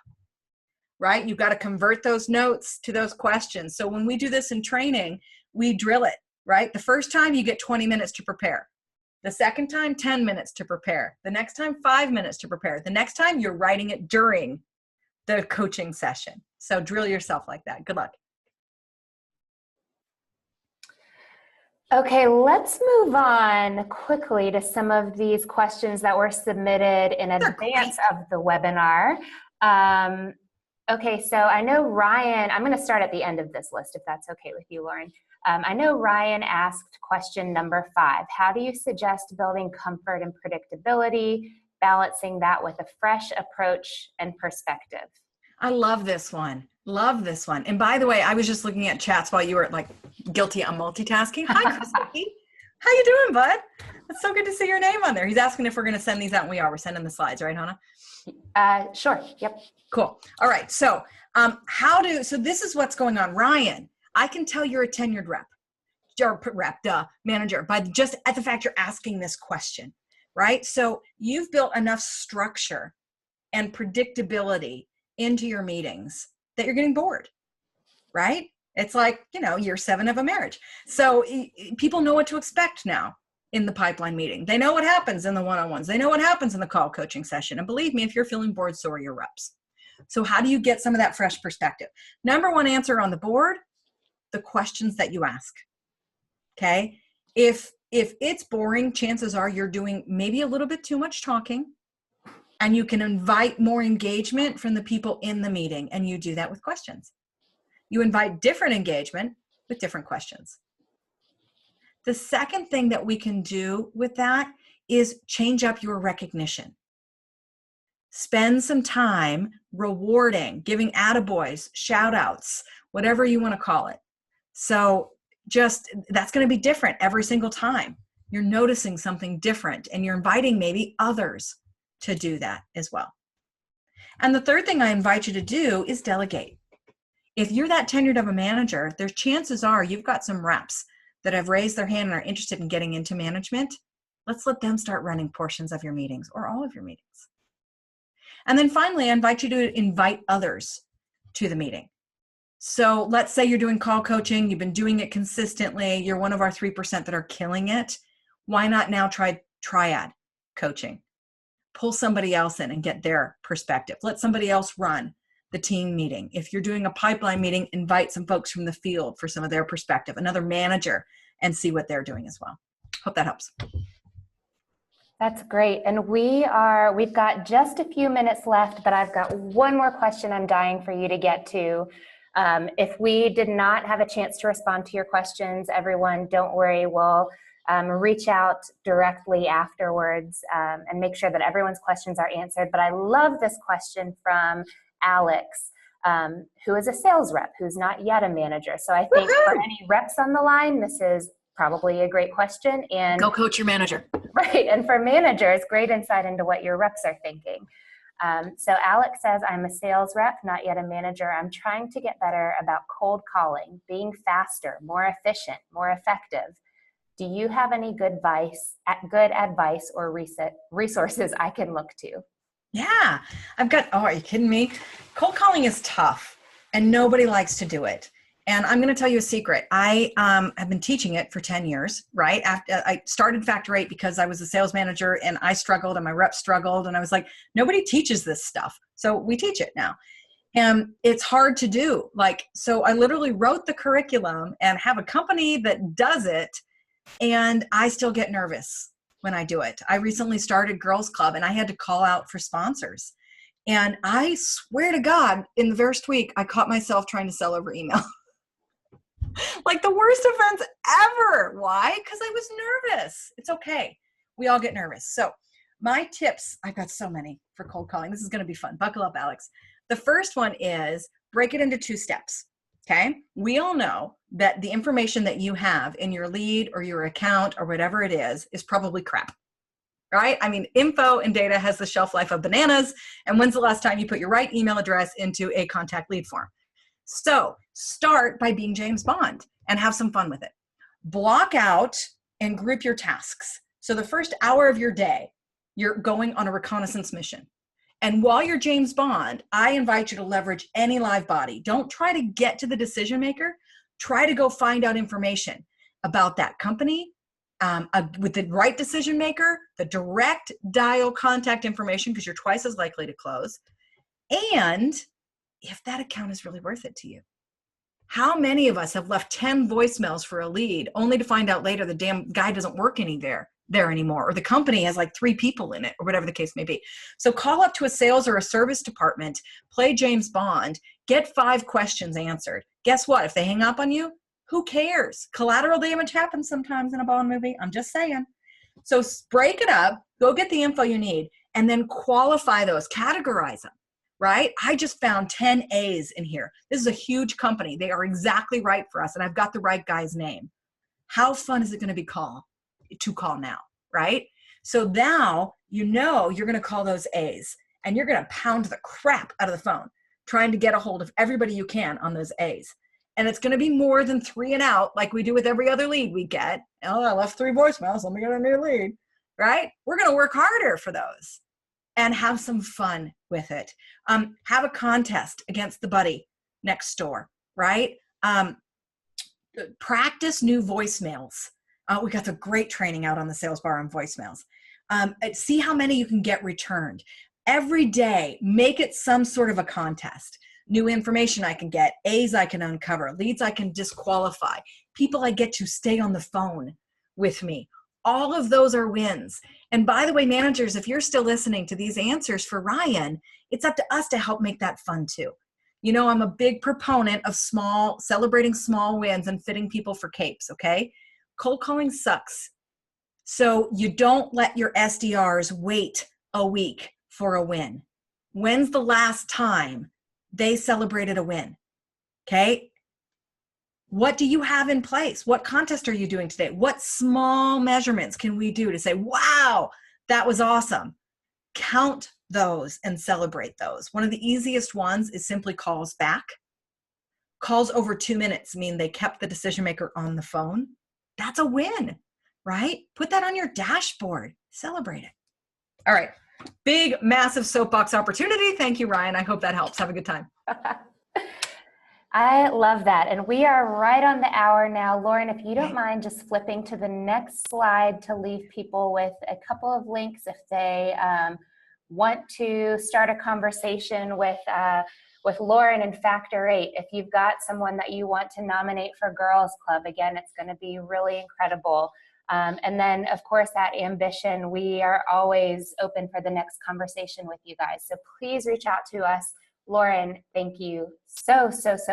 right? You've got to convert those notes to those questions. So when we do this in training, we drill it, right? The first time you get 20 minutes to prepare. The second time, 10 minutes to prepare. The next time, 5 minutes to prepare. The next time, you're writing it during the coaching session. So drill yourself like that. Good luck. Okay, let's move on quickly to some of these questions that were submitted in advance of the webinar. Okay, so I know Ryan, I'm going to start at the end of this list if that's okay with you, Lauren. I know Ryan asked question number 5. How do you suggest building comfort and predictability, balancing that with a fresh approach and perspective? I love this one. Love this one. And by the way, I was just looking at chats while you were like guilty on multitasking. Hi, Christy. How you doing, bud? It's so good to see your name on there. He's asking if we're going to send these out, and we are. We're sending the slides, right, Hannah? Sure. Yep. Cool. All right. So so this is what's going on. Ryan, I can tell you're a tenured manager by just at the fact you're asking this question, right? So you've built enough structure and predictability into your meetings that you're getting bored, right? It's like, year 7 of a marriage. So people know what to expect now in the pipeline meeting. They know what happens in the one-on-ones. They know what happens in the call coaching session. And believe me, if you're feeling bored, so are your reps. So how do you get some of that fresh perspective? Number one answer on the board, the questions that you ask, okay? If it's boring, chances are you're doing maybe a little bit too much talking, and you can invite more engagement from the people in the meeting, and you do that with questions. You invite different engagement with different questions. The second thing that we can do with that is change up your recognition. Spend some time rewarding, giving attaboys, shout outs, whatever you want to call it, So just, that's going to be different every single time. You're noticing something different, and you're inviting maybe others to do that as well. And the third thing I invite you to do is delegate. If you're that tenured of a manager, there's chances are you've got some reps that have raised their hand and are interested in getting into management. Let's let them start running portions of your meetings or all of your meetings. And then finally, I invite you to invite others to the meeting. So let's say you're doing call coaching, you've been doing it consistently, you're one of our 3% that are killing it. Why not now try triad coaching? Pull somebody else in and get their perspective. Let somebody else run the team meeting. If you're doing a pipeline meeting, invite some folks from the field for some of their perspective, another manager, and see what they're doing as well. Hope that helps. That's great. And we've got just a few minutes left, but I've got one more question I'm dying for you to get to. If we did not have a chance to respond to your questions, everyone, don't worry. We'll reach out directly afterwards and make sure that everyone's questions are answered. But I love this question from Alex, who is a sales rep, who's not yet a manager. So I think for any reps on the line, this is probably a great question. And go coach your manager. Right. And for managers, great insight into what your reps are thinking. So Alex says, I'm a sales rep, not yet a manager. I'm trying to get better about cold calling, being faster, more efficient, more effective. Do you have any good advice or resources I can look to? Yeah, I've got, oh, are you kidding me? Cold calling is tough and nobody likes to do it. And I'm going to tell you a secret. I have been teaching it for 10 years, right? After I started Factor 8 because I was a sales manager and I struggled and my reps struggled. And I was like, nobody teaches this stuff. So we teach it now. And it's hard to do. So I literally wrote the curriculum and have a company that does it. And I still get nervous when I do it. I recently started Girls Club and I had to call out for sponsors. And I swear to God, in the first week, I caught myself trying to sell over email. Like the worst offense ever. Why? Because I was nervous. It's okay. We all get nervous. So my tips, I've got so many for cold calling. This is going to be fun. Buckle up, Alex. The first one is break it into 2 steps. Okay. We all know that the information that you have in your lead or your account or whatever it is probably crap. Right? I mean, info and data has the shelf life of bananas. And when's the last time you put your right email address into a contact lead form? So start by being James Bond and have some fun with it. Block out and group your tasks. So the first hour of your day, you're going on a reconnaissance mission. And while you're James Bond, I invite you to leverage any live body. Don't try to get to the decision maker. Try to go find out information about that company with the right decision maker, the direct dial contact information, because you're twice as likely to close. And if that account is really worth it to you. How many of us have left 10 voicemails for a lead only to find out later the damn guy doesn't work there anymore, or the company has like 3 people in it, or whatever the case may be. So call up to a sales or a service department, play James Bond, get 5 questions answered. Guess what? If they hang up on you, who cares? Collateral damage happens sometimes in a Bond movie. I'm just saying. So break it up, go get the info you need, and then qualify those, categorize them. Right? I just found 10 A's in here. This is a huge company. They are exactly right for us. And I've got the right guy's name. How fun is it going to be to call now? Right? So now, you're going to call those A's and you're going to pound the crap out of the phone, trying to get a hold of everybody you can on those A's. And it's going to be more than 3 and out like we do with every other lead we get. Oh, I left 3 voicemails. Let me get a new lead. Right? We're going to work harder for those. And have some fun with it. Have a contest against the buddy next door, right? Practice new voicemails. We got the great training out on the sales bar on voicemails. See how many you can get returned. Every day, make it some sort of a contest. New information I can get, A's I can uncover, leads I can disqualify, people I get to stay on the phone with me. All of those are wins. And by the way, managers, if you're still listening to these answers for Ryan, it's up to us to help make that fun too. You know, I'm a big proponent of celebrating small wins and fitting people for capes, okay? Cold calling sucks. So you don't let your SDRs wait a week for a win. When's the last time they celebrated a win? Okay? What do you have in place? What contest are you doing today? What small measurements can we do to say, wow, that was awesome? Count those and celebrate those. One of the easiest ones is simply calls back. Calls over 2 minutes mean they kept the decision maker on the phone. That's a win, right? Put that on your dashboard. Celebrate it. All right. Big, massive soapbox opportunity. Thank you, Ryan. I hope that helps. Have a good time. I love that. And we are right on the hour now. Lauren, if you don't mind just flipping to the next slide to leave people with a couple of links if they want to start a conversation with Lauren in Factor 8. If you've got someone that you want to nominate for Girls Club, again, it's going to be really incredible. And then, of course, at Ambition, we are always open for the next conversation with you guys. So please reach out to us. Lauren, thank you so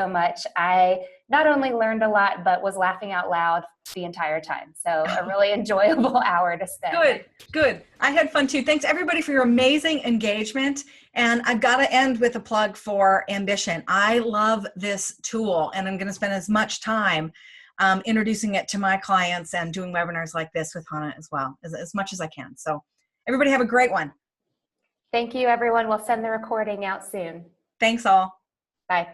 much. I not only learned a lot, but was laughing out loud the entire time. So a really enjoyable hour to spend. Good. I had fun too. Thanks everybody for your amazing engagement. And I've got to end with a plug for Ambition. I love this tool, and I'm going to spend as much time introducing it to my clients and doing webinars like this with Hannah as well, as much as I can. So everybody have a great one. Thank you, everyone. We'll send the recording out soon. Thanks all. Bye.